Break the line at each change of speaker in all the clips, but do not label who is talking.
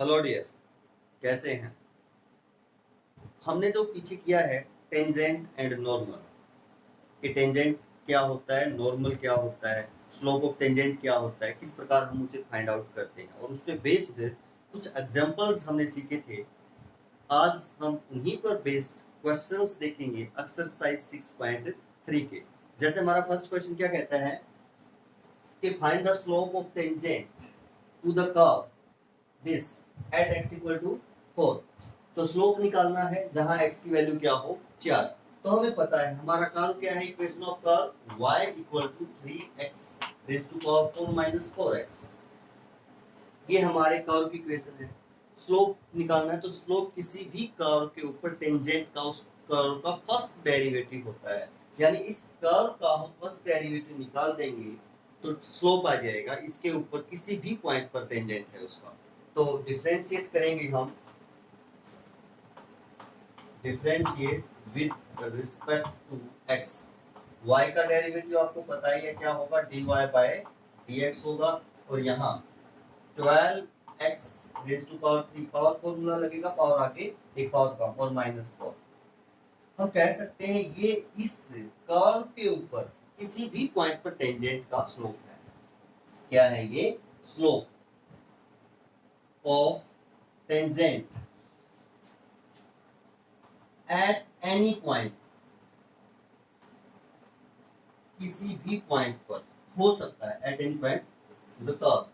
Hello dear, कैसे हैं। हमने जो पीछे किया है टेंजेंट एंड नॉर्मल, कि टेंजेंट क्या होता है, नॉर्मल क्या होता है, स्लोप ऑफ टेंजेंट क्या होता है, किस प्रकार हम उसे फाइंड आउट करते हैं, और उस पर बेस्ड कुछ एग्जांपल्स हमने सीखे थे। आज हम उन्हीं पर बेस्ड क्वेश्चंस देखेंगे एक्सरसाइज 6.3 के। जैसे हमारा फर्स्ट क्वेश्चन क्या कहता है कि find the slope of tangent to the curve this at x equal to 4। तो स्लोप निकालना है जहां x की वैल्यू क्या हो 4। तो हमें पता है हमारा कर्व क्या है, equation of curve y equal to 3x raise to power 4 minus 4x। ये हमारे कर्व की इक्वेशन है। स्लोप निकालना है तो स्लोप किसी भी कर्व के ऊपर टेंजेंट का उस कर्व का फर्स्ट डेरिवेटिव होता है, यानी इस कर्व का हम फर्स्ट डेरिवेटिव निकाल देंगे तो स्लोप आ जाएगा। इसके ऊपर किसी भी पॉइंट पर टेंजेंट है उसका, तो डिफरेंशिएट करेंगे हम, differentiate with respect to x। y का डेरिवेटिव आपको पता ही है क्या होगा, dy बाय dx होगा, और यहाँ 12x raise to power 3 power formula लगेगा, पावर आगे एक पावर कम और माइनस 4। हम कह सकते हैं ये इस कर्व के ऊपर किसी भी पॉइंट पर टेंजेंट का स्लोप है। क्या है ये? Slope of tangent at any point, किसी भी पॉइंट पर हो सकता है, at any point the curve.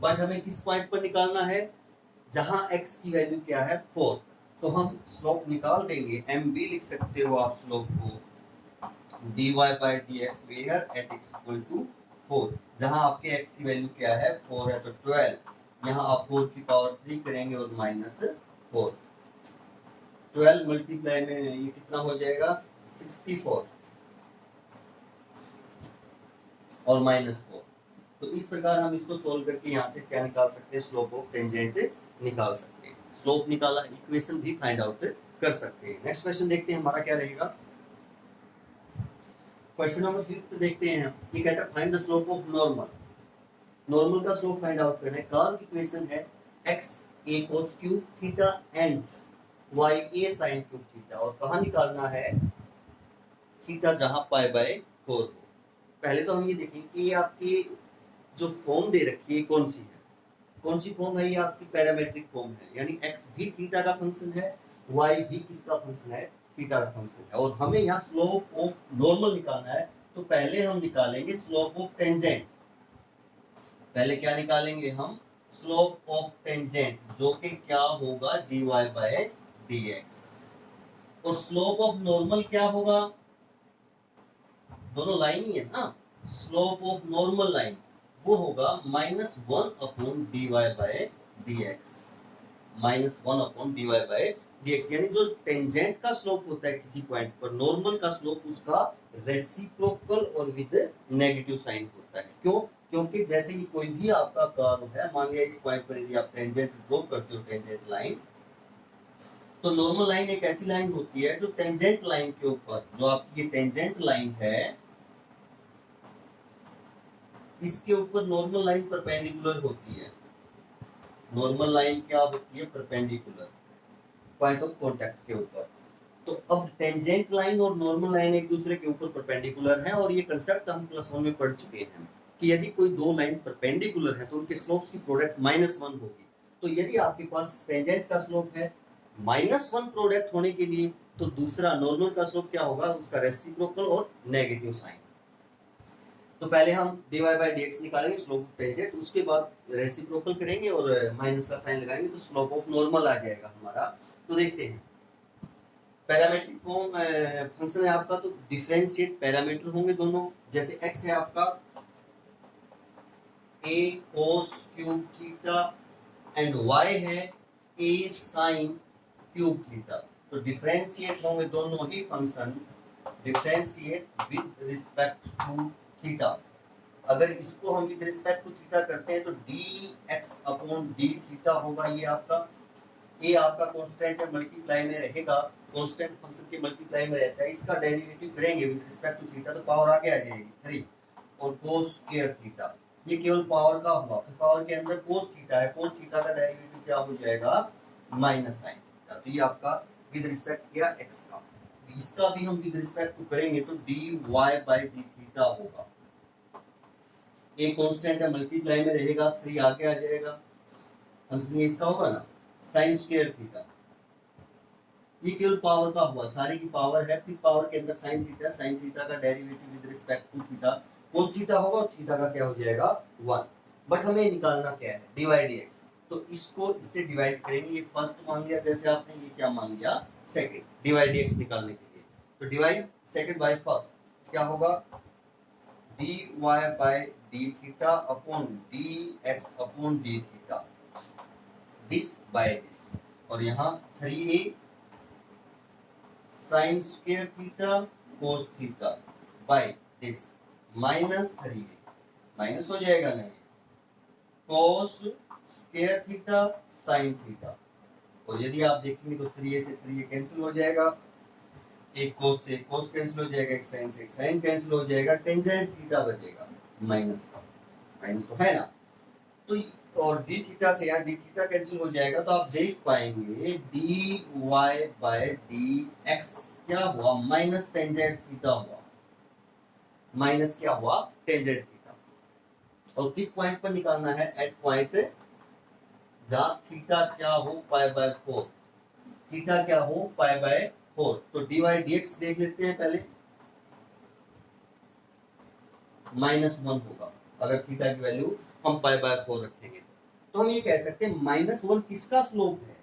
But हमें किस पॉइंट पर निकालना है, जहां x की वैल्यू क्या है 4। तो हम स्लोप निकाल देंगे, एम भी लिख सकते हो आप स्लोप को, dy by dx where at x equal to 4। जहां आपके x की वैल्यू क्या है 4 है, तो 12 यहाँ आप 4 की पावर 3 करेंगे और माइनस 4। 12 मल्टीप्लाई में ये कितना हो जाएगा 64 और माइनस 4। तो इस प्रकार हम इसको सोल्व करके यहाँ से क्या निकाल सकते हैं, स्लोप ऑफ टेंजेंट निकाल सकते हैं। स्लोप निकाला, इक्वेशन भी फाइंड आउट कर सकते हैं। नेक्स्ट क्वेश्चन देखते हैं हमारा क्या रहेगा। क्वेश्चन नंबर 5 देखते हैं हम। ये कहता है find the slope of normal. Normal का स्लोप फाइंड आउट करना है। कर्व की इक्वेशन है x a cos cube theta and y a sin cube theta, और कहाँ निकालना है, थीटा जहां पाई बाय 4 हो। पहले तो हम ये देखें कि ये आपकी जो फॉर्म दे रखी है कौन सी है, कौन सी फॉर्म है, ये आपकी पैरामेट्रिक फॉर्म है, यानी x भी थीटा का फंक्शन है, y भी किसका फंक्शन है, थीटा का फंक्शन है। और हमें यहाँ स्लोप ऑफ नॉर्मल निकालना है, तो पहले हम निकालेंगे स्लोप ऑफ टेंजेंट। पहले क्या निकालेंगे हम, स्लोप ऑफ टेंजेंट, जो कि क्या होगा dy बाय dx। और स्लोप ऑफ नॉर्मल क्या होगा, दोनों लाइन ही है ना, स्लोप ऑफ नॉर्मल लाइन वो होगा -1 upon dy by dx, -1 upon dy by dx। यानी जो टेंजेंट का स्लोप होता है किसी पॉइंट पर, नॉर्मल का स्लोप उसका रेसिप्रोकल और विद नेगेटिव साइन होता है। क्यों? क्योंकि जैसे कि कोई भी आपका कर्व है, मान लिया इस पॉइंट पर यदि आप टेंजेंट ड्रॉ करते हो, टेंजेंट लाइन, तो नॉर्मल लाइन एक ऐसी लाइन होती है जो टेंजेंट लाइन के ऊपर, जो आपकी ये टेंजेंट लाइन है, इसके ऊपर नॉर्मल लाइन परपेंडिकुलर होती है। नॉर्मल लाइन क्या होती है, परपेंडिकुलर, पॉइंट ऑफ कांटेक्ट के ऊपर। तो अब टेंजेंट लाइन और नॉर्मल लाइन एक दूसरे के ऊपर परपेंडिकुलर है, और ये कंसेप्ट हम +1 में पढ़ चुके हैं कि यदि कोई दो लाइन परपेंडिकुलर है तो उनके स्लोप्स की प्रोडक्ट -1 होगी। तो यदि आपके पास टेंजेंट का स्लोप है -1 प्रोडक्ट होने के लिए, तो दूसरा नॉर्मल का स्लोप क्या होगा, उसका रेसिप्रोकल और नेगेटिव साइन। तो पहले हम dy बाय dx निकालेंगे, स्लोप ऑफ टेंजेंट, उसके बाद रेसिप्रोकल करेंगे और माइनस का साइन लगाएंगे, तो स्लोप ऑफ नॉर्मल आ जाएगा हमारा। तो देखते हैं, पैरामीट्रिक फॉर्म फंक्शन है आपका, तो डिफरेंशिएट पैरामीटर होंगे दोनों। जैसे x है आपका a cos cube theta and y है a sin क्यूब थीटा। तो डिफरेंशिएट होंगे दोनों ही function, differentiate with respect to theta. अगर इसको हम विद रिस्पेक्ट टू थीटा करते हैं तो dx अपॉन d थीटा होगा। ये आपका कांस्टेंट है, मल्टीप्लाई में रहेगा, कांस्टेंट फंक्शन के मल्टीप्लाई में रहता है। इसका डेरिवेटिव करेंगे विद रिस्पेक्ट टू थीटा, तो पावर आगे आ जाएगी 3, और कोस स्क्वायर थीटा, ये केवल पावर का हुआ, तो पावर के अंदर कोस थीटा है, कोस थीटा का डेरिवेटिव क्या हो जाएगा माइनस साइन थीटा। तो ये आपका विद रिस्पेक्ट किया एक्स का, इसका भी हम विद रिस्पेक्ट टू करेंगे तो dy बाई डी थीटा होगा, एक कांस्टेंट है मल्टीप्लाई में रहेगा 3 आगे आ जाएगा, हमसे इसका होगा ना साइन स्क्वायर थीटा, ये केवल पावर का हुआ, सारी की पावर है, फिर पावर के अंदर साइन थीटा का derivative with respect to theta cos theta होगा और थीटा का क्या हो जाएगा 1। बट हमें निकालना क्या है dy dx, तो इसको इससे डिवाइड करेंगे, ये फर्स्ट मान लिया जैसे आपने, ये क्या मान लिया सेकंड, dy dx निकालने के लिए, तो डिवाइड सेकंड बाय फर्स्ट क्या होगा dy by d theta upon dx upon d theta, this by this, और यहाँ 3a sine square theta cos theta by this minus 3a, minus हो जाएगा नहीं, cos square theta sine theta, और यदि आप देखेंगे तो 3a से 3a कैंसिल हो जाएगा, एक कोस से कोस कैंसिल हो जाएगा, एक साइन कैंसिल हो जाएगा, टेंजेंट थीटा बचेगा माइनस का, माइनस तो है ना, तो और डी थीटा से यहाँ डी थीटा कैंसिल हो जाएगा, तो आप देख पाएंगे d y by d x क्या हुआ माइनस टेंजेंट थीटा हुआ, माइनस क्या हुआ टेंजेंट थीटा, और किस पॉइंट पर निकालना है एट पॉइंट जहां थीटा क्या हो पाई बाय 4, थीटा क्या हो पाई बाय 4, तो डी वाई डी एक्स देख लेते हैं पहले, -1 होगा अगर थीटा की वैल्यू हम पाई बाय 4 रखेंगे, तो हम ये कह सकते हैं -1 किसका स्लोप है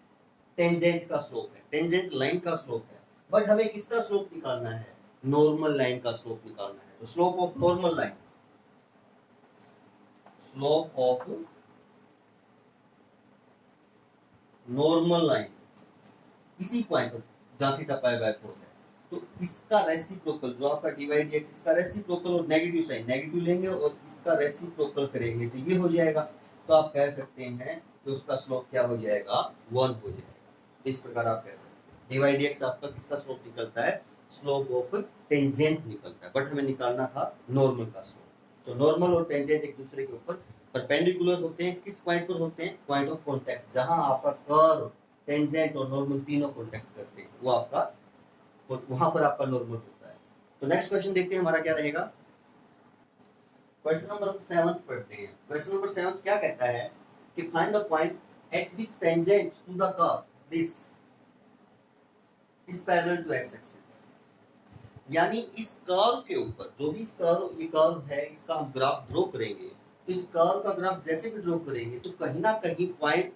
टेंजेंट का स्लोप है, टेंजेंट लाइन का स्लोप है, बट हमें किसका स्लोप निकालना है नॉर्मल लाइन का स्लोप निकालना है, तो slope of normal line, slope of normal line इसी पॉइंट पर जहां थीटा पाई बाय 4 है, तो इसका रेसिप्रोकल जो आपका डिवाइड dx, इसका रेसिप्रोकल और नेगेटिव साइन नेगेटिव लेंगे और इसका रेसिप्रोकल करेंगे तो ये हो जाएगा, तो आप कह सकते हैं कि उसका स्लोप क्या हो जाएगा 1 हो जाएगा, इस प्रकार आप कह सकते हैं डिवाइड dx आपका किसका स्लोप निकलता है स्लोप ऑफ टेंजेंट निकलता है, बट हमें निकालना था नॉर्मल का स्लोप, तो नॉर्मल और टेंजेंट एक दूसरे के ऊपर परपेंडिकुलर होते हैं, किस पॉइंट पर होते हैं पॉइंट ऑफ कांटेक्ट, जहां आपका कर्व टेंजेंट और नॉर्मल तीनों कांटेक्ट करते हैं, वो आपका वहां पर आपका नॉर्मल होता है। तो नेक्स्ट क्वेश्चन देखते हैं हमारा क्या रहेगा, क्वेश्चन नंबर 7 पढ़ते हैं। क्वेश्चन नंबर 7 क्या कहता है कि find the point at which tangent to the curve this is parallel to x axis, यानी इस कर्व के ऊपर जो भी इस कर्व, ये कर्व है, इसका हम ग्राफ ड्रॉ करेंगे, तो इस कर्व का ग्राफ जैसे भी ड्रॉ करेंगे तो कहीं ना कहीं पॉइंट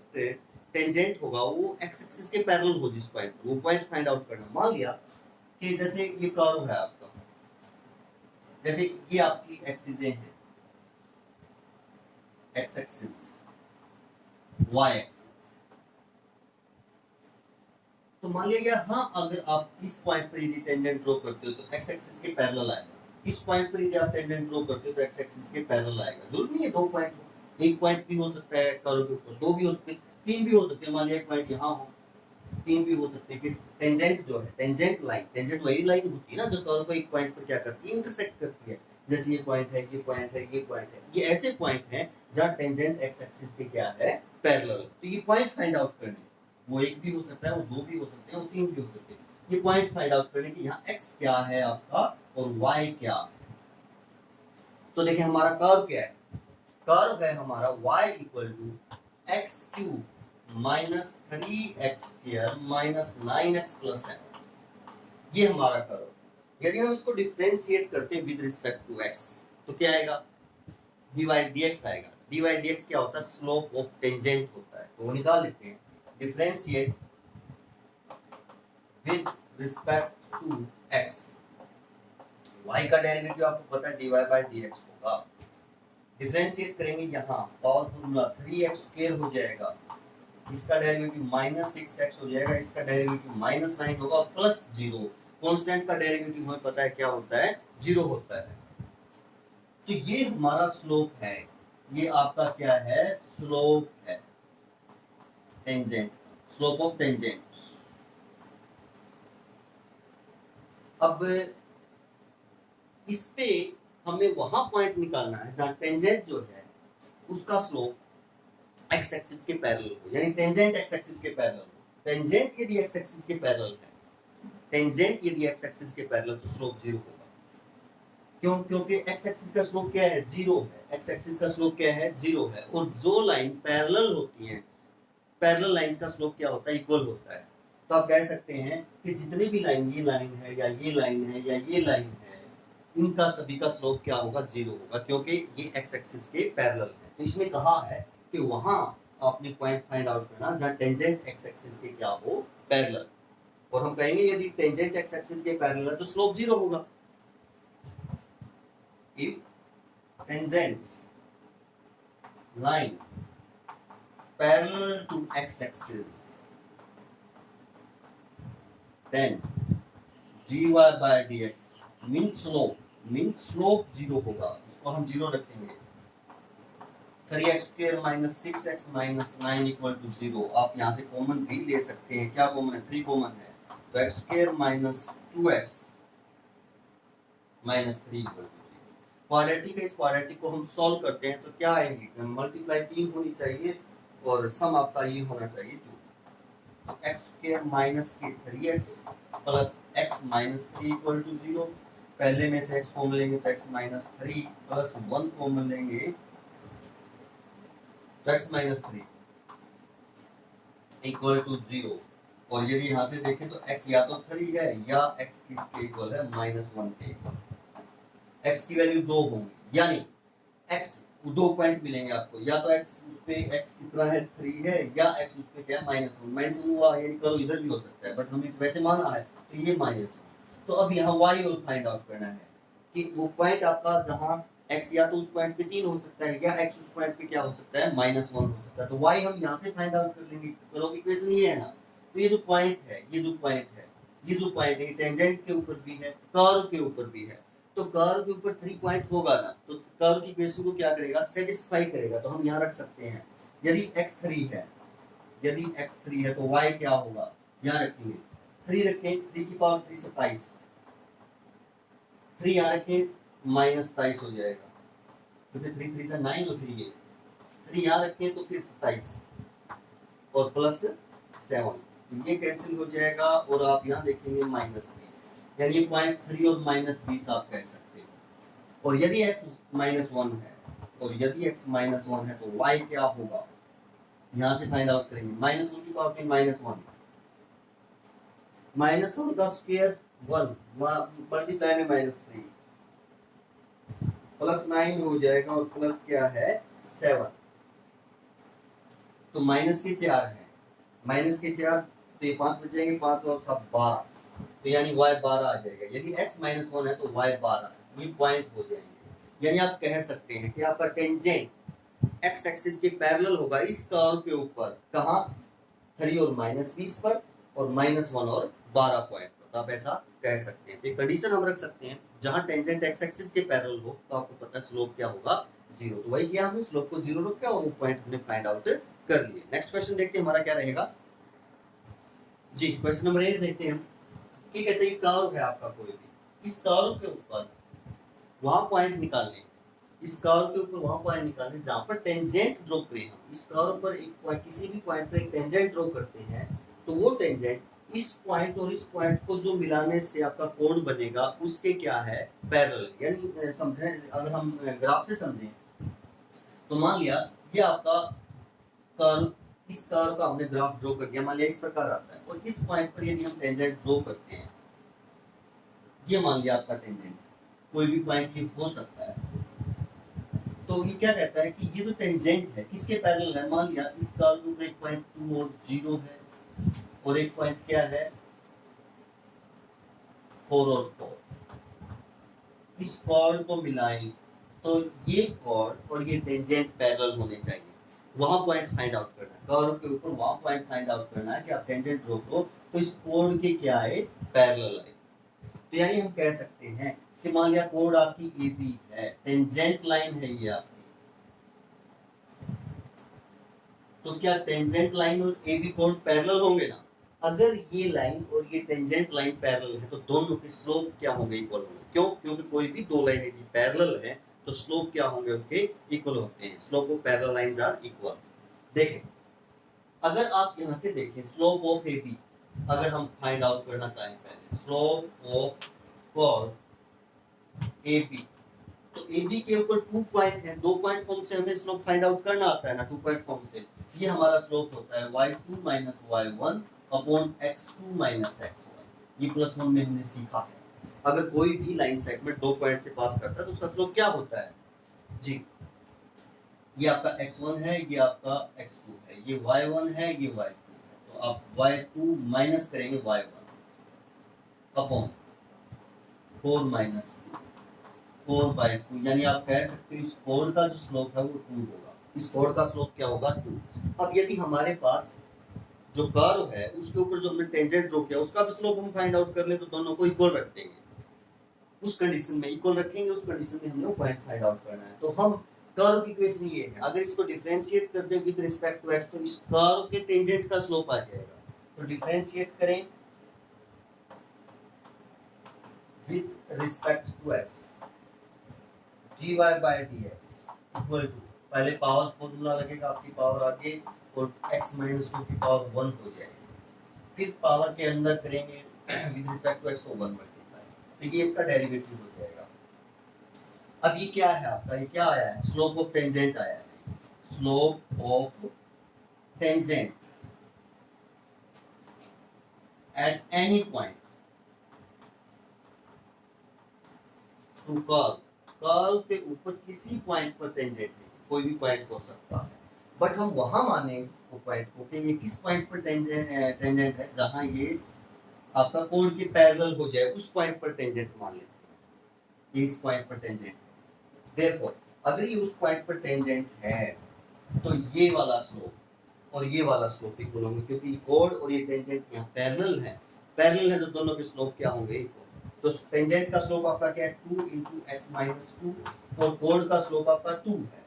टेंजेंट होगा वो एक्स एक्सिस के पैरेलल हो, जिस पॉइंट वो पॉइंट फाइंड आउट करना। मान लिया कि जैसे ये कर्व है आपका, जैसे ये आपकी एक्सिसें हैं, एक्स एक्सिस वाई एक्सिस, तो मान लिया हाँ अगर आप इस पॉइंट पर यदि टेंजेंट ड्रॉ करते हो तो एक्स एक्सिस के पैरेलल आएगा, इस पॉइंट पर यदि आप टेंजेंट ड्रॉ करते हो तो एक्स एक्सिस के पैरेलल आएगा, जरूरी नहीं है 2 पॉइंट हो, एक पॉइंट भी हो सकता है कर्व के ऊपर, 2 भी हो सकते हैं, 3 भी हो सकते हैं, मान लिया एक पॉइंट यहाँ हो, 3 भी हो सकते हैं कि टेंजेंट जो है टेंजेंट लाइन, टेंजेंट वही लाइन होती है ना जो कर्व को एक पॉइंट पर क्या करती है इंटरसेक्ट करती है, जैसे ये पॉइंट है, ये पॉइंट है, ये पॉइंट है, ये ऐसे पॉइंट हैं जहां टेंजेंट एक्स एक्सिस के क्या है पैरेलल, तो ये पॉइंट फाइंड आउट करने, वो एक भी हो सकता है, वो 2 भी हो सकते हैं, वो 3 भी हो सकते हैं, ये पॉइंट फाइंड आउट करने की यहाँ x क्या है आपका और y क्या है। तो देखिए हमारा कर्व क्या है, कर्व है हमारा y equal to x cube minus 3x square minus 9x plus 7, ये हमारा कर्व। यदि हम इसको डिफरेंशिएट करते हैं विद रिस्पेक्ट टू x तो क्या आएगा डिवाइड dx आएगा, डिवाइड dx क्या होता है स्लोप ऑफ टेंजेंट होता है, तो वो निकाल लेते हैं, differentiate with respect to x, y का डेरिवेटिव आपको पता है dy बाय dx होगा, डिफरेंशिएट करेंगे यहाँ पावर फॉर्मूला 3x स्क्वायर हो जाएगा, इसका डेरिवेटिव -6x हो जाएगा, इसका डेरिवेटिव -9 होगा और प्लस 0, कांस्टेंट का डेरिवेटिव हमें पता है क्या होता है 0 होता है, तो ये हमारा स्लोप है, ये आपका क्या है स्लोप है टेंजेंट, स्लोप ऑफ टेंजेंट। अब इस पे हमें वहां पॉइंट निकालना है जहां टेंजेंट जो है उसका स्लोप एक्स एक्सिस के पैरेलल हो, यानी टेंजेंट एक्स एक्सिस के पैरेलल हो। टेंजेंट यदि एक्स एक्सिस के पैरेलल है, टेंजेंट यदि एक्स एक्सिस के पैरेलल, तो स्लोप 0 होगा। क्यों? क्योंकि एक्स एक्सिस का स्लोप क्या है? 0 है। एक्स एक्सिस का स्लोप क्या है? 0 है। और जो लाइन पैरेलल होती है, पैरेलल लाइंस का स्लोप क्या होता है? इक्वल होता है। तो आप कह सकते हैं कि जितनी भी लाइन, ये लाइन है या ये लाइन है या ये लाइन है, इनका सभी का स्लोप क्या होगा? 0 होगा, क्योंकि ये एक्स एक्सिस के पैरेलल है। तो इसने कहा है कि वहां आपने पॉइंट फाइंड आउट करना जहां टेंजेंट एक्स एक्सिस के क्या हो? पैरेलल। और हम कहेंगे यदि टेंजेंट एक्स एक्सिस के पैरेलल है तो स्लोप 0 होगा। If tangent line parallel to x-axis, then dy by dx means slope 0 होगा। इसको हम 0 रखेंगे। 3x square minus 6x minus 9 equal to 0। आप यहाँ से कॉमन भी ले सकते हैं। क्या कॉमन है? 3 कॉमन है, तो x square minus 2x minus 3 equal to 0। Quadratic है, इस क्वाड्रेटिक को हम सॉल्व करते हैं तो क्या आएंगे? मल्टीप्लाई 3 होनी चाहिए और सम आपका ये होना चाहिए 2। एक्स स्क्वायर माइनस के 3x plus x minus 3 equal to 0। पहले में से x कॉमन लेंगे तो x माइनस 3 प्लस 1 कॉमन लेंगे तो x माइनस 3 इक्वल टू 0। और यदि यहाँ से देखें तो x या तो 3 है या x किसके इक्वल है? -1 के। x की वैल्यू 2 होंगी, यानी x 2 पॉइंट मिलेंगे आपको। या तो x उस पे x कितना है? 3 है, या x उस पे क्या है? -1 हुआ, यानी करो इधर भी हो सकता है, बट हमें वैसे माना है तो ये -1। तो अब यहाँ y और फाइंड आउट करना है कि वो पॉइंट आपका जहाँ x या तो उस पॉइंट पे 3 हो सकता है या x उस पॉइंट पे क्या हो सकता है? -1 हो सकता है। तो y हम यहाँ से फाइंड आउट कर लेंगे। करो इक्वेशन ये है ना, तो ये जो पॉइंट है, ये जो पॉइंट है टेंजेंट के ऊपर भी है, कर्व के ऊपर भी है। तो कर्व के ऊपर 3 पॉइंट होगा ना, तो कर्व की इक्वेशन को क्या करेगा? सेटिस्फाई करेगा। तो हम यहाँ रख सकते हैं यदि x3 है, तो y क्या होगा? यहाँ रखेंगे 3 रखें, 3 की पावर 3 27। 3 यहाँ रखें -27 हो जाएगा, क्योंकि 3 3 से 9 और फिर ये 3 यहाँ रखें तो फिर 27 और प्लस 7, ये कैंसिल हो जाएगा और आप यहाँ देखेंगे -20, यानी ये पॉइंट 3 और -20 आप कह सकते हो। और यदि x -1 है, तो y क्या होगा? यहाँ से फाइंड आउट करेंगे। -1 की पावर 3 -1, -1 का स्क्वायर 1 मल्टीप्लाई में -3 प्लस 9 हो जाएगा और प्लस क्या है? 7। तो माइनस के 4 है, तो ये 5 बचेंगे, 5 और 7 12, तो यानी y 12 आ जाएगा। यदि x -1 है तो y 12, ये पॉइंट हो जाएंगे। यानी आप कह सकते हैं कि आपका टेंजेंट x एक्सिस के पैरेलल होगा इस कर्व के ऊपर। कहाँ? 3 और -20 पर और -1 और 12 पॉइंट पर। तो आप ऐसा कह सकते हैं। एक कंडीशन हम रख सकते हैं जहां टेंजेंट x एक्सिस के पैरेलल हो तो आपको पता है स्लोप क्या होगा? 0। तो वही किया हमने, स्लोप को 0 रखा और वो पॉइंट हमने फाइंड आउट कर लिए। नेक्स्ट क्वेश्चन देखते हैं हमारा क्या रहेगा जी। क्वेश्चन नंबर 8 देखते हैं हम। ये कहते हैं कर्व है आपका कोई भी, इस कर्व के ऊपर वहां पॉइंट निकालने, इस कर्व के ऊपर वहां पॉइंट निकालने जहां पर टेंजेंट ड्रॉ करें। हम इस कर्व पर एक पॉइंट, किसी भी पॉइंट पर एक टेंजेंट ड्रॉ करते हैं, तो वो टेंजेंट इस पॉइंट और इस पॉइंट को जो मिलाने से आपका कोण बनेगा उसके क्या है? पैरेलल। यानी समझें, अगर हम ग्राफ से समझें तो मान लिया ये आपका कर्व, इस कर्व का हमने ग्राफ ड्रॉ कर दिया, मान लिया इस प्रकार आता है। और इस पॉइंट पर यदि हम टेंजेंट ड्रॉ करते हैं, ये मान लिया आपका टेंजेंट, कोई भी पॉइंट ये हो सकता है, तो ये क्या कहता है कि ये जो टेंजेंट है किसके पैरेलल है? मान लिया इस कर्व के ऊपर एक पॉइंट 2 और 0 है और एक पॉइंट क्या है? 4 और 4। इस कॉर्ड को मिलाएं तो ये कॉर्ड और ये टेंजेंट पैरेलल होने चाहिए। वहां पॉइंट फाइंड आउट करना है, कर्व के ऊपर वहां पॉइंट फाइंड आउट करना है कि आप टेंजेंट ड्रॉ करो तो इस कोण के क्या आए? पैरेलल आए। तो यानी हम कह सकते हैं कि मान लिया कोण आपकी AB है, टेंजेंट लाइन है ये आपकी, तो क्या टेंजेंट लाइन और AB कोण पैरेलल होंगे ना? अगर ये लाइन और ये टेंजेंट लाइन पैरेलल है तो दोनों के स्लोप क्या होंगे? इक्वल होंगे। क्यों? क्योंकि कोई भी दो लाइन यदि पैरेलल है तो स्लोप क्या होंगे उनके? इक्वल होते हैं। Slope of parallel lines are equal. देखें, अगर आप यहां से देखें स्लोप ऑफ ए बी, अगर हम फाइंड आउट करना चाहें पहले slope of curve A B, तो ए बी के ऊपर 2 पॉइंट है, 2 पॉइंट फॉर्म से हमें स्लोप फाइंड आउट करना आता है ना, 2 पॉइंट फॉर्म से। ये हमारा स्लोप होता है y2 minus y1 upon x2 minus x1। ये +1 में हमने सीखा है। अगर कोई भी लाइन सेगमेंट 2 पॉइंट से पास करता है तो उसका स्लोप क्या होता है जी? ये आपका x1 है, ये आपका x2 है, ये y1 है, ये y2 है। तो आप y2 माइनस करेंगे y1 अपॉन 4 माइनस 2, 4/2, यानी आप कह सकते हो इस कोड का जो स्लोप है वो 2 होगा। इस कोड का स्लोप क्या होगा? 2। अब यदि हमारे पास जो कर्व है उसके ऊपर जो हमने टेंजेंट ड्रॉ किया उसका भी स्लोप हम फाइंड आउट कर लें तो दोनों को इक्वल रख देंगे। उस कंडीशन में इक्वल रखेंगे, उस कंडीशन में हमने वो पॉइंट फाइंड आउट करना है। तो हम कर्व की इक्वेशन ये है, अगर इसको डिफरेंशिएट कर दें विद रिस्पेक्ट टू x तो इस कर्व के टेंजेंट का स्लोप आ जाएगा। तो डिफरेंशिएट करें with respect to x, dy by dx equal to, पहले पावर फॉर्मूला लगेगा आपकी पावर आगे और x माइनस 2 की पावर 1 हो जाएगी। फिर पावर के अंदर करेंगे विद रिस्पेक्ट टू x को 1 मल्टीप्लाई, तो ये इसका डेरिवेटिव हो जाएगा। अब ये क्या है आपका? ये क्या आया है? स्लोप ऑफ टेंजेंट आया है। Slope of tangent at any point two curve, curve के ऊपर किसी पॉइंट पर टेंजेंट है, कोई भी पॉइंट हो सकता है, बट हम वहां माने इस पॉइंट को कि ये किस पॉइंट पर टेंजेंट है जहां ये आपका कोण के पैरेलल हो जाए, उस पॉइंट पर टेंजेंट मान लेते हैं। ये इस पॉइंट पर टेंजेंट, देयरफॉर अगर ये उस पॉइंट पर टेंजेंट है तो ये वाला स्लोप और ये वाला स्लोप इक्वल होंगे, क्योंकि ये कोण और ये टेंजेंट यहाँ पैरेलल है। पैरेलल है तो दोनों के स्लोप क्या होंगे? इक्वल। तो टेंजेंट का स्लोप आपका क्या है? 2 इंटू एक्स माइनस 2 और कोण का स्लोप आपका 2 है,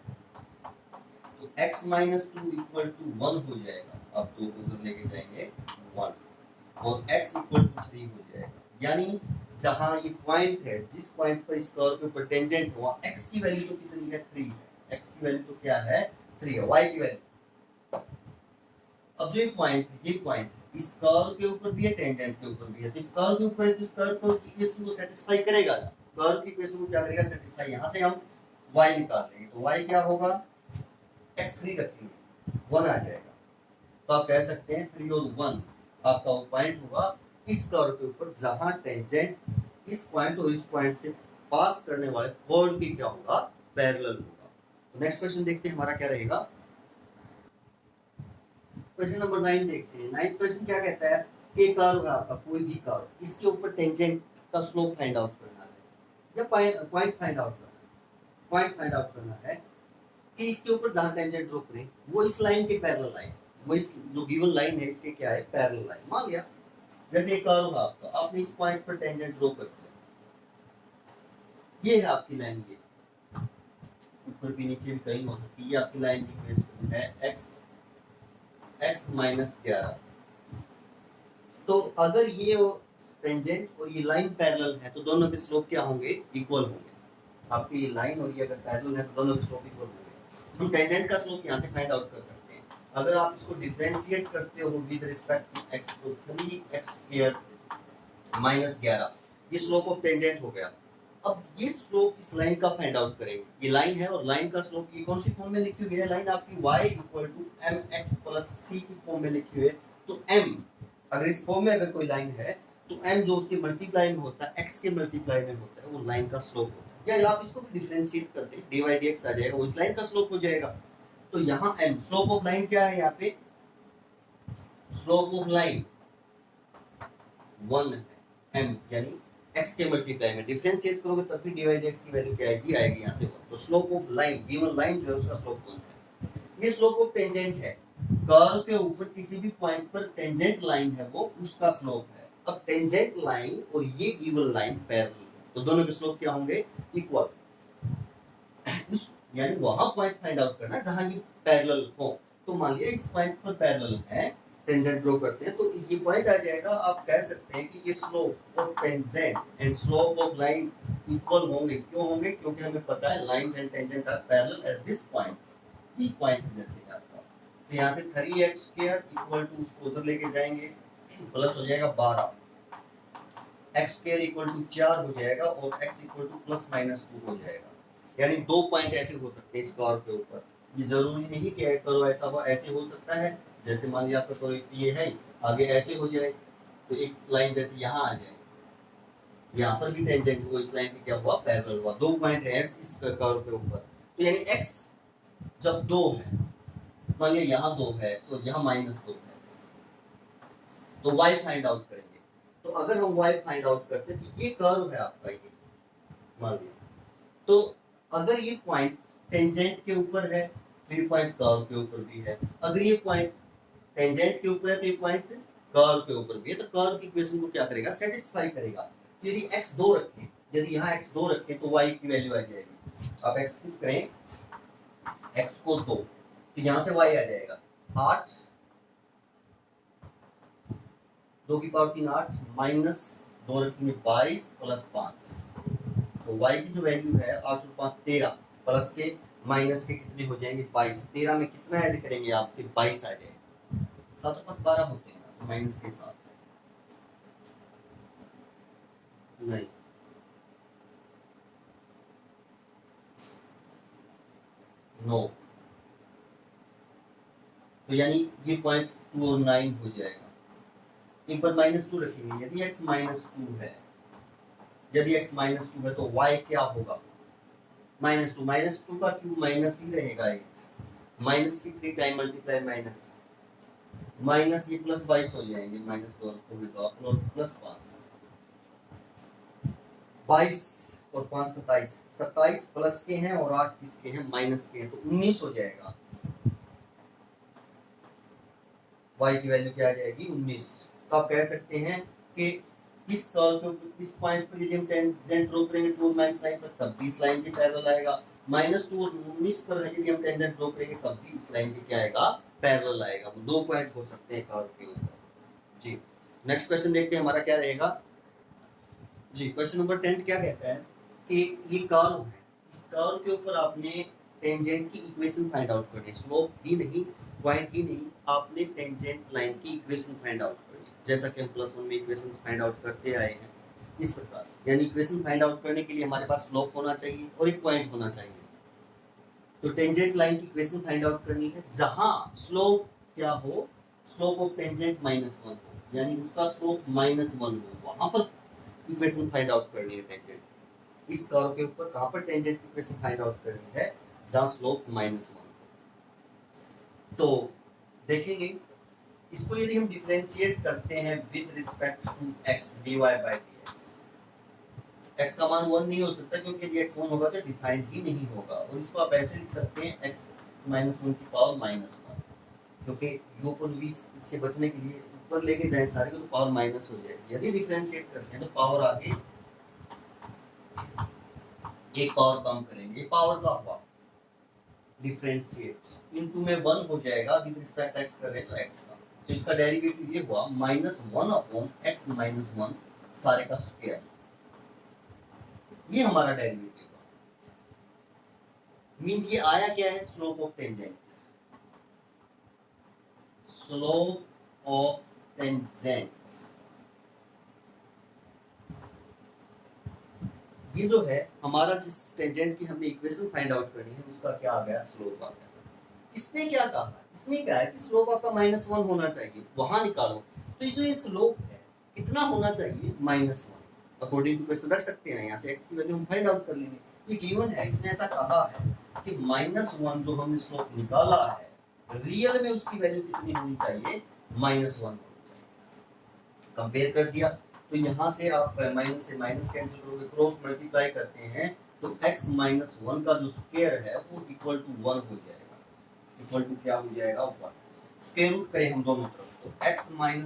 तो x माइनस 2 इक्वल टू 1 हो जाएगा। आप 2 को उधर लेके जाएंगे 1 और x इक्वल टू 3 हो जाएगा। यानी जहां ये पॉइंट है, जिस पॉइंट पर इस कर्व के ऊपर टेंजेंट है वहां x की वैल्यू तो कितनी है? 3 है। x की वैल्यू तो क्या है? 3 है। y की वैल्यू, अब जो ये पॉइंट इस कर्व के ऊपर भी है, टेंजेंट के ऊपर भी है, तो इस कर्व के ऊपर इस कर्व को इक्वेशन को सेटिस्फाई करेगा ना, कर्व की इक्वेशन को क्या करेगा? सेटिस्फाई। यहां से हम y निकाल लेंगे तो y क्या होगा? x3 रखेंगे 1 आ जाएगा। तो आप कह सकते हैं 3 और 1 आपका वो पॉइंट होगा इस कर्व के ऊपर जहां टेंजेंट इस पॉइंट और इस पॉइंट से पास करने वाले कोण की क्या होगा? पैरेलल होगा। तो नेक्स्ट क्वेश्चन देखते हैं हमारा क्या रहेगा। क्वेश्चन नंबर 9 देखते हैं। 9th क्वेश्चन क्या कहता है? एक कर्व है आपका, कोई भी कर्व, इसके ऊपर टेंजेंट का स्लोप फाइंड आउट करना है या पॉइंट फाइंड आउट करना है। पॉइंट फाइंड आउट करना है कि इसके ऊपर जहां टेंजेंट ड्रॉ करें वो इस लाइन के पैरेलल लाइन, वो इस जो गिवन लाइन है इसके क्या है? Parallel line. मान लिया जैसे एक कर्व है आपका, आपने इस पॉइंट पर टेंजेंट ड्रॉ कर दिया, ये है आपकी लाइन, ये ऊपर भी नीचे भी कहीं हो सकती है। ये आपकी लाइन की इक्वेशन है x माइनस 11। तो अगर ये टेंजेंट और ये लाइन पैरेलल है तो दोनों के स्लोप क्या होंगे? इक्वल होंगे। आपकी ये लाइन और ये अगर पैरेलल है तो दोनों के स्लोप इक्वल होंगे। हम टेंजेंट का स्लोप यहाँ से फाइंड आउट कर सकते हैं। अगर आप इसको डिफरेंशिएट करते हो विद रिस्पेक्ट टू x तो 3x² माइनस 11 ये स्लोप ऑफ टेंजेंट हो गया। अब ये स्लोप इस लाइन का फाइंड आउट करेंगे। ये लाइन है और लाइन का स्लोप ये कौन सी फॉर्म में लिखी हुई है? लाइन आपकी y equal to mx plus c की फॉर्म में लिखी हुई है। तो m अगर इस फॉर्म में अगर कोई लाइन है तो m जो उसके मल्टीप्लाई में होता है, x के मल्टीप्लाई में होता है, वो लाइन का स्लोप होता है। या आप इसको भी डिफरेंशिएट करते हैं, dy dx आ जाएगा, वो इस लाइन का स्लोप हो जाएगा। तो यहाँ m स्लोप ऑफ लाइन क्या है? यहाँ पे स्लोप ऑफ लाइन 1 है, m यानी x के मल्टीप्लाई में डिफरेंशिएट करोगे तब भी dy dx की वैल्यू क्या आएगी? आएगी यहाँ से 1। तो slope of line, given line जो है उसका स्लोप 1 है। ये स्लोप ऑफ टेंजेंट है, कर्व के ऊपर किसी भी पॉइंट पर टेंजेंट लाइन है वो उसका स्लोप है। अब टेंजेंट लाइन और ये गिवन लाइन पैरेलल है तो दोनों के स्लोप क्या होंगे? इक्वल। यानी वहां पॉइंट फाइंड आउट करना जहां ये पैरेलल हो। तो मान लिया इस पॉइंट पर पैरेलल है टेंजेंट ड्रॉ करते हैं, तो ये पॉइंट आ जाएगा। आप कह सकते हैं कि ये slope of tangent and slope of line equal होंगे। क्यों होंगे? क्योंकि हमें पता है lines and tangent are parallel at this point. ये पॉइंट है जैसे कि आपका, तो यहाँ से 3x² इक्वल टू उसको उधर लेके जाएंगे, प्लस हो जाएगा 12, x² इक्वल टू 4 हो जाएगा और x equal to plus minus 2 हो जाएगा। यानी 2 पॉइंट ऐसे हो सकते हैं इस कर्व के ऊपर। ये जरूरी नहीं कि कर्व ऐसा हो, ऐसे हो सकता है। जैसे मान लिया आपका कर्व ये है, आगे ऐसे हो जाए तो एक लाइन जैसे यहाँ आ जाए, यहाँ पर भी टेंजेंट को इस लाइन की क्या हुआ, पैरेलल हुआ। 2 पॉइंट है इस कर्व के ऊपर, तो यानी x जब 2 है, मान लिया यहाँ 2 है तो यहाँ -2 है, तो y फाइंड आउट करेंगे। तो अगर हम y फाइंड आउट करते हैं तो ये कर्व है आपका, ये मान लिया, तो अगर ये पॉइंट टेंजेंट के ऊपर है तो ये पॉइंट कर्व के ऊपर भी है, अगर ये पॉइंट टेंजेंट के ऊपर है तो ये पॉइंट कर्व के ऊपर भी है। तो कर्व की इक्वेशन को क्या करेगा, सेटिस्फाई करेगा। यदि x 2 रखें, यदि यहाँ x 2 रखें तो y की वैल्यू आ जाएगी। आप x को करें, x को 2, तो यहाँ से y आ जाएगा 8, 2 की पावर 3 8, माइनस 2 रखेंगे 22 प्लस 5, तो y की जो वैल्यू है 8 और 5 13, प्लस के माइनस के कितने हो जाएंगे 22, 13 में कितना ऐड करेंगे आपके 22 आ जाएगा, 7 और 5 12 होते हैं, तो माइनस के साथ नहीं, नो, तो यानी ये पॉइंट 2 और 9 हो जाएगा। एक बार -2 रखेंगे, यदि x -2 है, यदि x -2 है तो y क्या होगा, -2 का क्यूब माइनस ही रहेगा, माइनस की 3 टाइम मल्टीप्लाई माइनस, माइनस ये प्लस 22 हो जाएंगे, -2 को प्लस 5, 22 और 5 27, 27 प्लस के हैं और 8 किसके हैं, माइनस के हैं, तो 19 हो जाएगा। y की वैल्यू क्या आ जाएगी, 19। तो आप कह सकते हैं कि इस कर्व के ऊपर, इस पॉइंट पर यदि हम टेंजेंट ड्रॉ करेंगे 2 माइनस लाइन पर, तब भी इस लाइन के पैरेलल आएगा। -2 और 19 पर यदि हम टेंजेंट ड्रॉ करेंगे तब भी इस लाइन के क्या आएगा, पैरेलल आएगा। वो 2 पॉइंट हो सकते हैं कर्व के ऊपर। जी, नेक्स्ट क्वेश्चन देखते हैं हमारा क्या रहेगा। जी, क्वेश्चन नंबर 10 क्या कहता है कि ये कर्व है, इस कर्व के ऊपर आपने टेंजेंट की इक्वेशन फाइंड आउट करनी है, स्लोप ही नहीं, पॉइंट ही नहीं, आपने टेंजेंट लाइन की इक्वेशन फाइंड आउट करनी है, जैसा कि हम +1 में इक्वेशंस फाइंड आउट करते आए हैं इस प्रकार। यानी इक्वेशन फाइंड आउट करने के लिए हमारे पास स्लोप होना चाहिए और एक पॉइंट होना चाहिए। तो टेंजेंट लाइन की इक्वेशन फाइंड आउट करनी है जहां स्लोप क्या हो, स्लोप ऑफ टेंजेंट -1 हो, यानी उसका स्लोप -1 हो, वहां पर इक्वेशन फाइंड आउट करनी है टेंजेंट। इस कर्व के ऊपर कहां पर टेंजेंट की इक्वेशन फाइंड आउट करनी है, जहां स्लोप -1। तो देखेंगे इसको यदि हम डिफरेंशिएट करते हैं with respect to x dy by dx, x का मान 1 नहीं हो सकता, क्योंकि यदि x 1 होगा तो डिफाइंड ही नहीं होगा। और इसको आप ऐसे लिख सकते हैं x -1 की पावर -1, क्योंकि u को v से बचने के लिए ऊपर लेके जाए सारे को तो पावर माइनस हो जाएगी। यदि डिफरेंशिएट करते हैं तो पावर आगे एक पावर कम करेंगे, ये पावर का हुआ डिफरेंशिएट, इनटू में 1 हो जाएगा, विद रिस्पेक्ट x कर रहे हैं तो x का, तो इसका डेरिवेटिव ये हुआ -1/x - 1 सारे का स्क्वायर, ये हमारा डेरिवेटिव हुआ। मींस ये आया क्या है, slope of tangent, slope of tangent, ये जो है हमारा जिस टेंजेंट की हमने इक्वेशन फाइंड आउट करनी है उसका क्या आ गया, स्लोप आ गया। इसने क्या कहा, इसने कहा है कि स्लोप आपका -1 होना चाहिए, वहां निकालो। तो ये जो ये स्लोप है कितना होना चाहिए, -1, अकॉर्डिंग टू क्वेश्चन रख सकते हैं, यहाँ से x की वैल्यू हम फाइंड आउट कर लेंगे। ये गिवन है, इसने ऐसा कहा है कि -1 जो हमने स्लोप निकाला है, रियल में उसकी वैल्यू कितनी होनी चाहिए, -1 होनी चाहिए। कंपेयर कर दिया, तो यहाँ से आप माइनस से माइनस कैंसिल करोगे, क्रॉस मल्टीप्लाई करते हैं तो x - 1 का जो स्क्वायर है वो इक्वल टू 1 हो जाएगा, इक्वल टू क्या हो जाएगा, 1। स्क्वायर रूट करें हम दोनों तरफ तो x - 1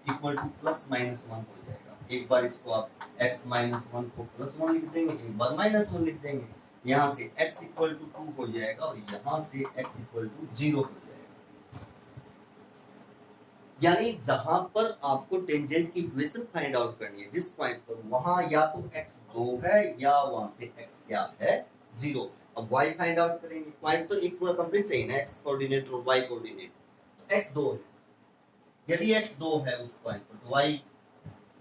इक्वल टू +-1 हो जाएगा। एक बार इसको आप x - 1 को +1 लिख देंगे, एक बार -1 लिख देंगे, यहाँ से x इक्वल टू 2 हो जाएगा और यहाँ से x इक्वल टू 0 हो जाएगा। यानी जहां पर आपको टेंजेंट की इक्वेशन फाइंड आउट करनी है, जिस पॉइंट पर, वहां या तो x 2 है या वहां पे x क्या है, 0। अब y फाइंड आउट करेंगे, पॉइंट तो एक पूरा कंप्लीट चाहिए ना, x कोऑर्डिनेट और y कोऑर्डिनेट। तो x 2 है, यदि x 2 है उस पॉइंट पर, तो y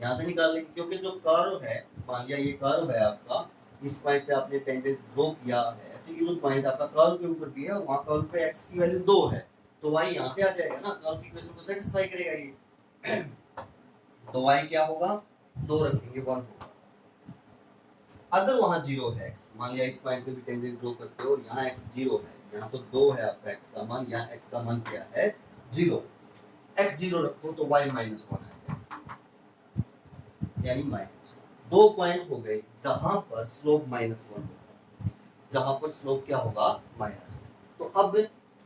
यहाँ से निकाल लेंगे, क्योंकि जो कर्व है, मान लिया ये कर्व है आपका, इस पॉइंट पे आपने टेंजेंट ड्रॉ किया है, तो ये जो पॉइंट आपका कर्व के ऊपर भी है, वहां कर्व पे x की वैल्यू 2 है, तो y यहाँ से आ जाएगा ना, कर्व की इक्वेशन को सेटिस्फाई करेगा ये। तो y क्या होगा, 2 रखेंगे, 1 होगा। अगर वहां 0 है x, मान लिया इस पॉइंट पे भी टेंजेंट ड्रॉ करते हो और यहाँ x 0 है, यहाँ तो 2 है आपका x का मान, यहाँ x का मान क्या है, 0। x 0 रखो तो y -1 है, यानी माइनस। 2 पॉइंट हो गए जहां पर स्लोप -1 होगा, जहां पर स्लोप क्या होगा, -1। तो अब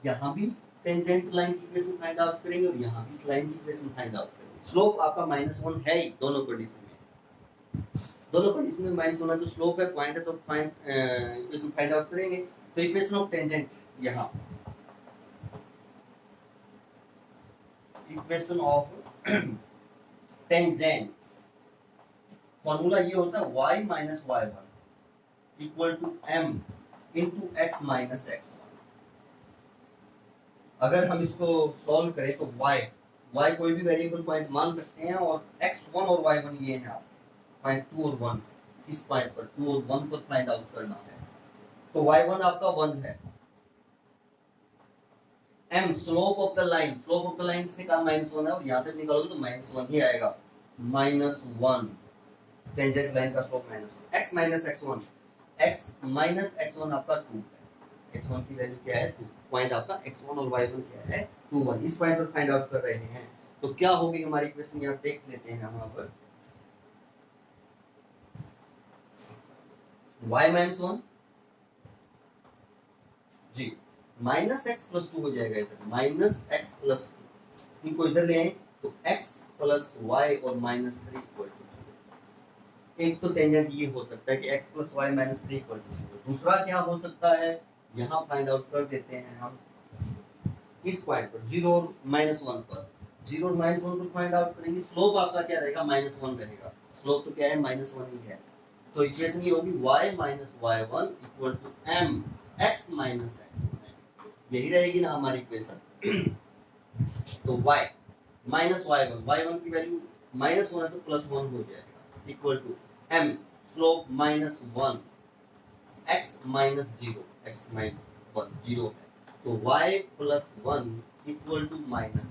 यहाँ भी टेंजेंट लाइन की इक्वेशन फाइंड आउट करेंगे और यहाँ भी इस लाइन की इक्वेशन फाइंड आउट करेंगे। स्लोप आपका -1 है ही दोनों कंडीशन में, दोनों कंडीशन में -1 है, तो स्लोप है, पॉइंट है, तो फाइंड इक्वेशन फाइंड आउट करेंगे। तो इक्वेशन ऑफ टेंजेंट, यहाँ इक्वेशन ऑफ टेंजेंट फॉर्मूला ये होता है y - y1 equal to m into x - x1। अगर हम इसको सॉल्व करें तो y कोई भी वेरिएबल पॉइंट मान सकते हैं, और x1 और y1 ये है पॉइंट 2 और 1, इस पॉइंट पर 2 और 1 पर फाइंड आउट करना है। तो y1 आपका 1 है, m slope of the line, slope of the line से निकाल -1 है, और यहाँ से निकालोगे तो -1 ही आएगा, -1 टेंजेंट लाइन का स्लोप -1। x - x1 आपका 2 है, x1 की वैल्यू क्या है, 2। पॉइंट आपका x1 और y1 क्या है, 2 1, इस पॉइंट पर फाइंड आउट कर रहे हैं। तो क्या होगी हमारी इक्वेशन, यहाँ देख लेते हैं यहाँ पर, y -1 जी -x + 2 हो जाएगा, इधर -x + 2 इनको इधर ले आए तो x + y और -3 इक्वल टू 0। एक तो टेंजेंट ये हो सकता है कि x + y - 3 इक्वल टू 0। दूसरा क्या हो सकता है, यहाँ फाइंड आउट कर देते हैं हम, इस पॉइंट पर 0 और -1 पर, 0 और -1 पर फाइंड आउट करेंगे। स्लोप आपका क्या रहेगा, -1 रहेगा, स्लोप तो क्या है, -1 ही है। तो इक्वेशन ये होगी y - y1 equal to m x - x1, यही रहेगी ना हमारी इक्वेशन। तो y y1 की वैल्यू -1 है तो +1 हो जाएगा, equal to m slope -1 x - 0, x - 1 0 है, तो y + 1 equal to -x,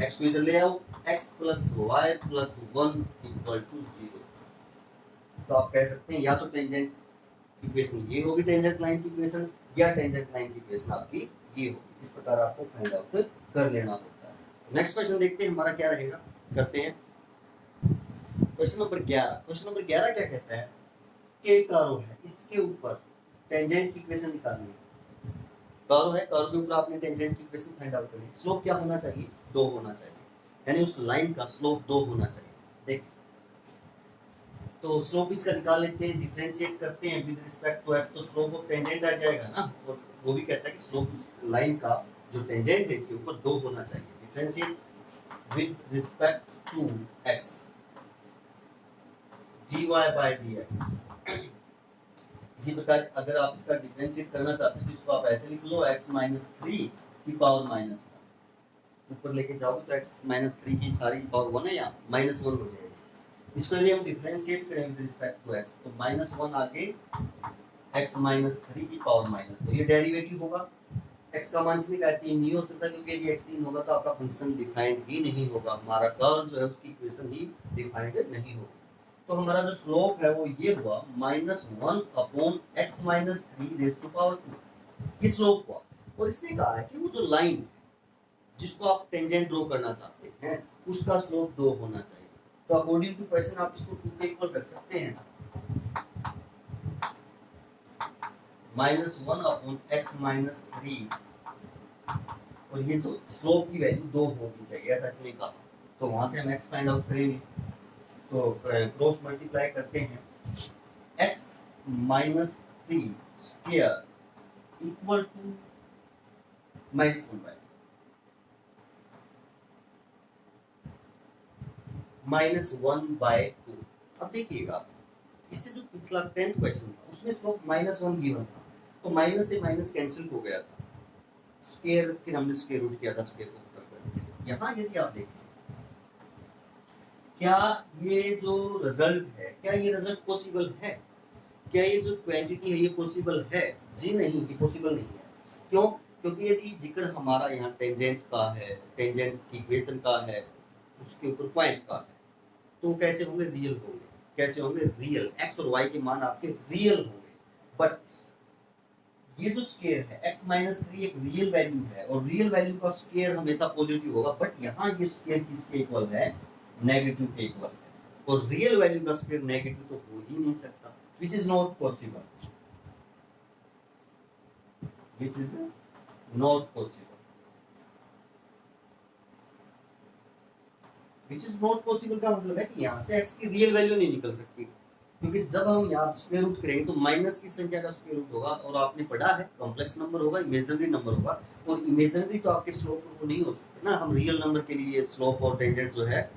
x को इधर ले आओ, x + y + 1 इक्वल टू 0। तो आप कह सकते हैं या तो टेंजेंट इक्वेशन ये होगी, टेंजेंट लाइन की इक्वेशन, या टेंजेंट लाइन की इक्वेशन आपकी ये होगी। इस प्रकार आपको फाइंड आउट कर लेना होता है। नेक्स्ट क्वेश्चन देखते हैं हमारा क्या रहेगा, करते हैं क्वेश्चन नंबर 11। क्वेश्चन नंबर 11 क्या कहता है कि एक कर्व है, इसके ऊपर टेंजेंट की इक्वेशन निकालनी है। कर्व है, कर्व के ऊपर आपने टेंजेंट की इक्वेशन फाइंड आउट करनी है। स्लोप क्या होना चाहिए, 2 होना चाहिए, यानी उस लाइन का स्लोप 2 होना चाहिए। देखिए तो स्लोप इसका निकाल लेते हैं, डिफरेंशिएट करते हैं विद रिस्पेक्ट टू x, तो स्लोप ऑफ टेंजेंट आ जाएगा ना, और वो भी कहता है कि स्लोप उस लाइन का जो टेंजेंट है इसके ऊपर 2 होना चाहिए। Differentiate with respect to x dy by dx। इसी प्रकार अगर आप इसका डिफरेंशिएट करना चाहते हैं तो इसको आप ऐसे लिख लो, x - 3 की पावर -1, ऊपर लेके जाओगे तो x - 3 की सारी की पावर 1 है, यहाँ -1 हो जाएगी। इसको यदि हम डिफरेंशिएट करें विद रिस्पेक्ट टू x, तो -1 आगे x - 3 की पावर -2, ये डेरिवेटिव होगा। x का मान इसमें 3 नहीं हो सकता, क्योंकि यदि x 3 होगा तो आपका फंक्शन डिफाइंड ही नहीं होगा, हमारा कर्व जो है उसकी इक्वेशन ही डिफाइंड नहीं होगी। तो हमारा जो स्लोप है वो ये हुआ -1 upon x - 3 raise to power 2, ये स्लोप हुआ। और इसने कहा है कि वो जो लाइन जिसको आप टेंजेंट ड्रॉ करना चाहते हैं उसका स्लोप 2 होना चाहिए। तो अकॉर्डिंग टू क्वेश्चन आप इसको 2 के इक्वल रख सकते हैं, -1 अपॉन x - 3, और ये जो स्लोप की वैल्यू 2 होनी चाहिए, ऐसा इसने कहा। तो वहां से हम x फाइंड आउट करेंगे, तो क्रॉस मल्टीप्लाई करते हैं, x - 3 स्क्वायर इक्वल टू -1/, -1/2। अब देखिएगा इससे जो पिछला 10th क्वेश्चन था उसमें स्लोप -1 गिवन था, तो माइनस से माइनस कैंसिल हो गया था, स्क्वायर फिर हमने स्क्वायर रूट किया था स्क्वायर को ऊपर करके। यहाँ यदि आप देखें क्या ये जो रिजल्ट है, क्या ये रिजल्ट पॉसिबल है, क्या ये जो क्वांटिटी है ये पॉसिबल है? जी नहीं, ये पॉसिबल नहीं है। क्यों? क्योंकि यदि जिक्र हमारा यहाँ टेंजेंट का है, टेंजेंट की इक्वेशन का है, उसके ऊपर पॉइंट का है, तो कैसे होंगे? रियल होंगे। कैसे होंगे? रियल। एक्स और वाई के मान आपके रियल होंगे। बट ये जो स्क्वायर है x-3 एक रियल वैल्यू है और रियल वैल्यू का स्क्वायर हमेशा पॉजिटिव होगा, बट यहाँ ये स्क्वायर किसके इक्वल है? नेगेटिव के इक्वल है। और रियल वैल्यू का स्क्वायर नेगेटिव तो हो ही नहीं सकता, which is not possible, which is not possible, which is not possible का मतलब है कि यहाँ से x की रियल वैल्यू नहीं निकल सकती, क्योंकि जब हम यहाँ स्क्वायर रूट करेंगे तो माइनस की संख्या का स्क्वायर रूट होगा, और आपने पढ़ा है कॉम्प्लेक्स नंबर होगा, इमेजिनरी नंबर होगा, और इमेजिनरी तो आपके स्लोप वो नहीं हो सकते ना। हम रियल नंबर के लिए स्लोप और टेंजेंट जो है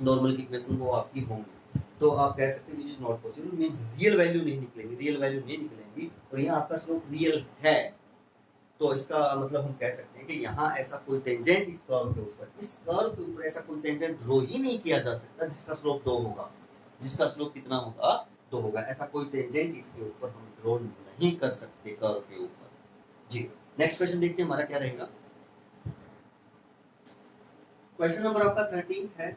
नॉर्मल की इक्वेशन वो आपकी होंगी, तो आप कह सकते हैं which is not possible, means real value नहीं निकलेंगी, रियल वैल्यू नहीं निकलेंगी, और यहाँ आपका स्लोप रियल है। तो इसका मतलब हम कह सकते हैं कि यहाँ ऐसा कोई टेंजेंट इस कर्व के ऊपर, इस कर्व के ऊपर ऐसा कोई टेंजेंट ड्रॉ ही नहीं किया जा सकता जिसका स्लोप 2 होगा, जिसका स्लोप कितना होगा? 2 होगा। ऐसा कोई टेंजेंट इसके ऊपर हम ड्रॉ नहीं कर सकते कर्व के ऊपर। जी, नेक्स्ट क्वेश्चन देखते हैं हमारा क्या रहेगा। क्वेश्चन नंबर आपका 13 है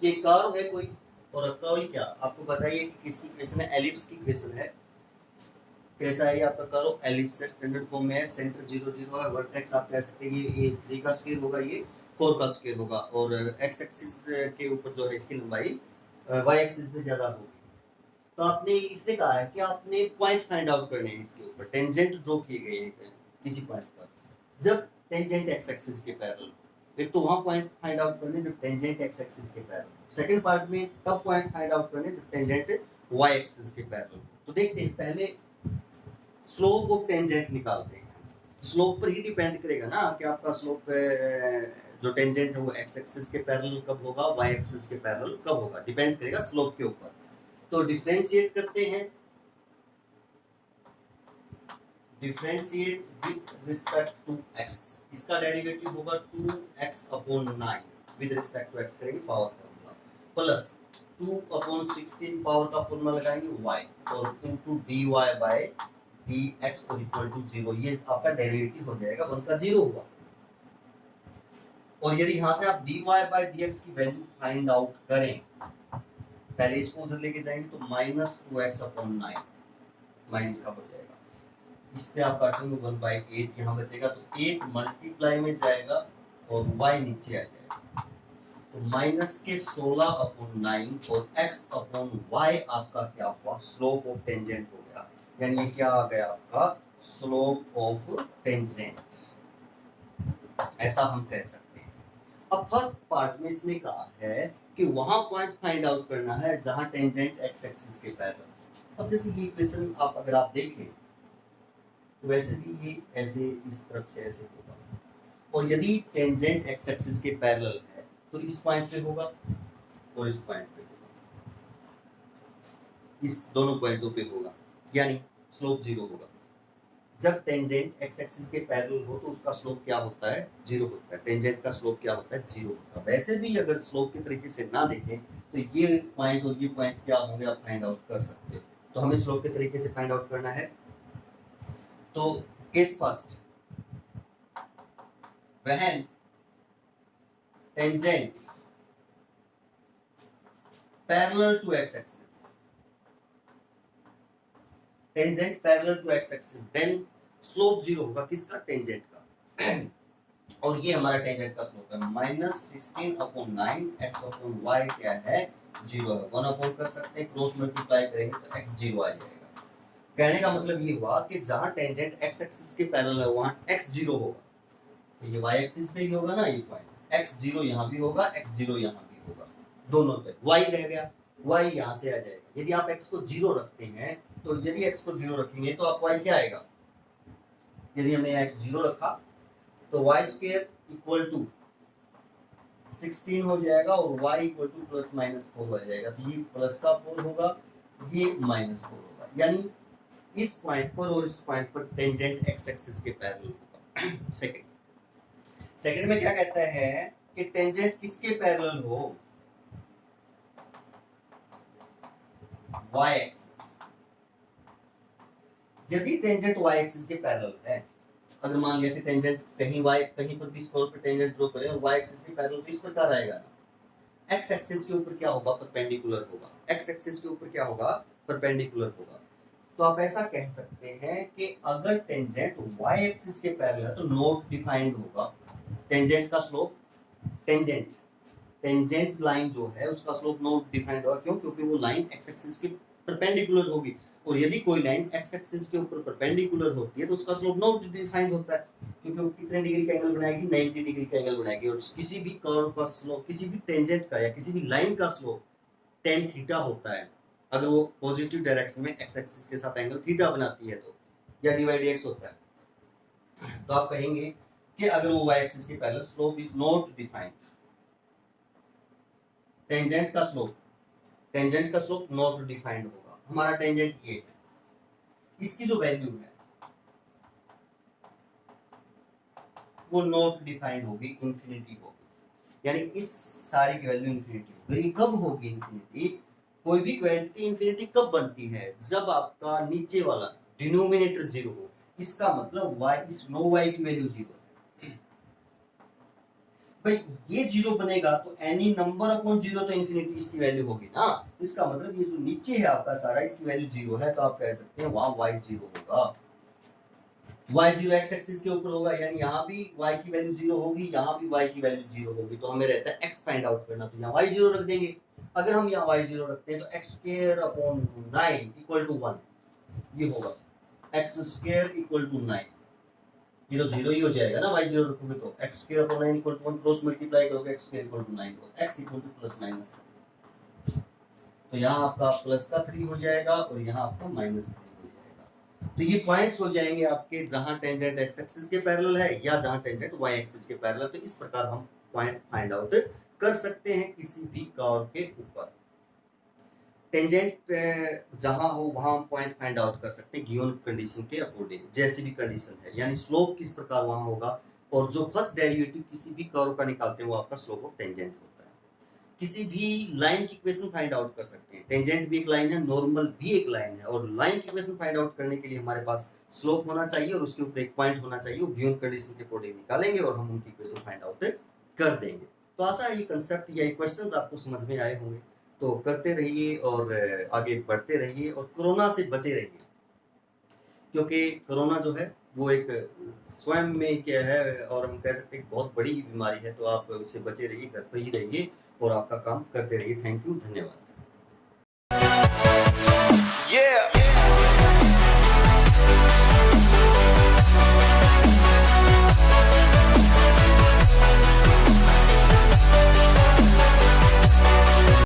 कि कर्व है कोई, और कर्व क्या आपको बताइए कि किसकी इक्वेशन है? एलिप्स की इक्वेशन है। कैसा है ये आपका कर्व? एलिप्स है, स्टैंडर्ड फॉर्म में है, सेंटर 0 0 है, वर्टेक्स आप कह सकते हैं ये 3 का स्क्वायर होगा, ये 4 का स्क्वायर होगा, और एक्स एक्सिस के ऊपर जो है इसकी लंबाई वाई एक्सिस में ज्यादा होगी। तो आपने इसने कहा है कि आपने पॉइंट फाइंड आउट करने हैं इसके ऊपर, टेंजेंट ड्रॉ किए गए हैं किसी पॉइंट पर, जब टेंजेंट एक्स एक्सिस के पैरेलल। एक तो वहां पॉइंट फाइंड आउट करने जब टेंजेंट एक्स एक्सिस के पैरेलल, सेकंड पार्ट में तब पॉइंट फाइंड आउट करने जब टेंजेंट वाई एक्सिस के पैरेलल। तो देखते हैं पहले स्लोप ऑफ टेंजेंट निकालते हैं। स्लोप पर ही डिपेंड करेगा ना कि आपका स्लोप जो टेंजेंट है वो एक्स एक्सिस के पैरेलल कब होगा, वाई एक्सिस के पैरेलल कब होगा, डिपेंड करेगा स्लोप के ऊपर। तो डिफरेंशिएट करते हैं, differentiate with respect to x, इसका डेरिवेटिव होगा 2x/9 with respect to x करेंगे पावर फॉर्मूला, प्लस 2/16 पावर का फॉर्मूला लगाएंगे y, और इनटू dy/dx और इक्वल टू 0। ये आपका डेरिवेटिव हो जाएगा, 1 का 0 हुआ। और यदि यहां से आप dy/dx की वैल्यू फाइंड आउट करें, पहले इसको उधर लेके जाएंगे तो -2x/9 माइनस का हो जाएगा, इस पे आप काटेंगे 1/8, यहाँ बचेगा तो 8 मल्टीप्लाई में जाएगा और y नीचे आ जाएगा, तो माइनस के 16/9 और x/y आपका क्या हुआ? स्लोप ऑफ टेंजेंट हो गया, यानी ये क्या आ गया आपका? स्लोप ऑफ टेंजेंट, ऐसा हम कह सकते हैं। अब फर्स्ट पार्ट में इसने कहा है कि वहां पॉइंट फाइंड आउट करना है जहां टेंजेंट एक्स एक्सिस के पैरेलल। अब जैसे ये इक्वेशन आप अगर आप देखें तो वैसे भी ये ऐसे इस तरफ से ऐसे होगा, और यदि टेंजेंट एक्स एक्सिस के पैरेलल है तो इस पॉइंट पे होगा और इस पॉइंट पे होगा, इस दोनों पॉइंटों पे होगा, यानी स्लोप 0 होगा। जब टेंजेंट एक्स एक्सिस के पैरेलल हो तो उसका स्लोप क्या होता है? 0 होता है। टेंजेंट का स्लोप क्या होता है? 0 होता है। वैसे भी अगर स्लोप के तरीके से ना देखें तो ये पॉइंट और ये पॉइंट क्या होंगे आप फाइंड आउट कर सकते हो। तो हमें स्लोप के तरीके से फाइंड आउट करना है। तो case first, when tangent parallel to x-axis, tangent parallel to x-axis, then slope 0 होगा, किसका? टेंजेंट का। और ये हमारा टेंजेंट का स्लोप है -16/9 x/y क्या है? 0 है। 1 कर सकते हैं, क्रॉस मल्टीप्लाई करेंगे तो x 0 आ जाएगा। कहने का मतलब ये हुआ कि जहां टेंजेंट x एक्सिस के पैरेलल है वहां x 0 होगा, तो ये y एक्सिस पे ही होगा ना, ये पॉइंट x 0 यहाँ भी होगा, x 0 यहाँ भी होगा, दोनों पे y रह गया, y यहाँ से आ जाएगा। यदि आप x को 0 रखते हैं तो यदि x को 0 रखेंगे तो आप y क्या आएगा? यदि हमने x 0 रखा तो y² इक्वल टू 16 हो जाएगा और y equal to plus minus 4 हो जाएगा। तो ये प्लस का 4 होगा, ये माइनस 4 होगा, यानी इस पॉइंट पर और इस पॉइंट पर टेंजेंट एक्स एक्सिस के पैरेलल होगा। सेकंड में क्या कहता है कि टेंजेंट किसके पैरेलल हो, y एक्सिस। यदि टेंजेंट y एक्सिस के पैरेलल है, अगर मान लिया कि टेंजेंट कहीं पर भी स्कोर पे टेंजेंट ड्रॉ करें और y एक्सिस के पैरेलल, तो इस प्रकार आएगा ना, x एक्सिस के ऊपर क्या होगा, परपेंडिकुलर होगा। x एक्सिस के ऊपर क्या होगा, परपेंडिकुलर होगा। तो आप ऐसा कह सकते हैं कि अगर टेंजेंट y एक्सिस के पैरेलल है तो नॉट डिफाइंड होगा। टेंजेंट का स्लोप, टेंजेंट लाइन जो है उसका स्लोप नॉट डिफाइंड होगा। क्यों? क्योंकि वो लाइन x एक्सिस के परपेंडिकुलर होगी, और यदि कोई लाइन x एक्सिस के ऊपर परपेंडिकुलर होती है तो उसका स्लोप नॉट डिफाइंड होता है, क्योंकि वो कितने डिग्री का एंगल बनाएगी, 90 डिग्री का एंगल बनाएगी। और किसी भी कर्व का स्लोप, किसी भी टेंजेंट का या किसी भी लाइन का स्लोप tan थीटा होता है अगर वो पॉजिटिव डायरेक्शन में x एक्सिस के साथ एंगल थीटा बनाती है तो, या डिवाइड x होता है। तो आप कहेंगे कि अगर वो y एक्सिस के parallel, slope is not defined. Tangent का स्लोप नॉट डिफाइंड होगा। हमारा टेंजेंट ये है, इसकी जो वैल्यू है वो नॉट डिफाइंड होगी, इंफिनिटी होगी, यानी इस सारी की वैल्यू इंफिनिटी होगी। कब होगी इंफिनिटी? कोई भी क्वांटिटी इंफिनिटी कब बनती है? जब आपका नीचे वाला डिनोमिनेटर जीरो हो। इसका मतलब y इस नो y की वैल्यू जीरो है। भाई ये जीरो बनेगा तो एनी नंबर अपॉन जीरो तो इंफिनिटी इसकी वैल्यू होगी ना। इसका मतलब ये जो नीचे है आपका सारा, इसकी वैल्यू जीरो है, तो आप कह सकते हैं वहां y जीरो होगा। y जीरो x एक्सिस के ऊपर होगा, यानी यहाँ भी y की वैल्यू जीरो होगी, यहाँ भी y की वैल्यू जीरो होगी। तो हमें रहता है x फाइंड आउट करना, तो यहाँ y जीरो रख देंगे। अगर हम यहाँ y जीरो रखते हैं तो x square upon 9 equal to 1 ये होगा, x स्क्वायर इक्वल टू 9। ये तो जीरो ही हो जाएगा ना, y जीरो रखोगे तो x square upon 9 equal to 1, cross multiply करोगे x स्क्वायर इक्वल टू 9 को, x equal to plus minus 3। तो यहाँ आपका प्लस का 3 हो जाएगा और यहाँ आपका माइनस 3 हो जाएगा। तो ये पॉइंट्स हो जाएंगे आपके जहां टेंजेंट x एक्सिस के पैरेलल है या जहां टेंजेंट y एक्सिस के पैरेलल। तो इस प्रकार हम पॉइंट फाइंड आउट कर सकते हैं किसी भी कर्व के ऊपर। टेंजेंट जहां हो वहां हम पॉइंट फाइंड आउट कर सकते हैं गिवन कंडीशन के अकॉर्डिंग, जैसी भी कंडीशन है, यानी स्लोप किस प्रकार वहां होगा, और जो फर्स्ट डेरिवेटिव किसी भी कर्व का निकालते हैं वो आपका स्लोप ऑफ टेंजेंट होता है। किसी भी लाइन की इक्वेशन फाइंड आउट कर सकते हैं। टेंजेंट भी एक लाइन है, नॉर्मल भी एक लाइन है, और लाइन की इक्वेशन फाइंड आउट करने के लिए हमारे पास स्लोप होना चाहिए और उसके ऊपर एक पॉइंट होना चाहिए। वो गिवन कंडीशन के अकॉर्डिंग निकालेंगे और हम उनकी इक्वेशन फाइंड आउट कर देंगे। तो आशा है ये कंसेप्ट या क्वेश्चंस आपको समझ में आए होंगे। तो करते रहिए और आगे बढ़ते रहिए और कोरोना से बचे रहिए, क्योंकि कोरोना जो है वो एक स्वयं में क्या है, और हम कह सकते हैं बहुत बड़ी ही बीमारी है। तो आप उससे बचे रहिए, घर पर ही रहिए और आपका काम करते रहिए। थैंक यू, धन्यवाद।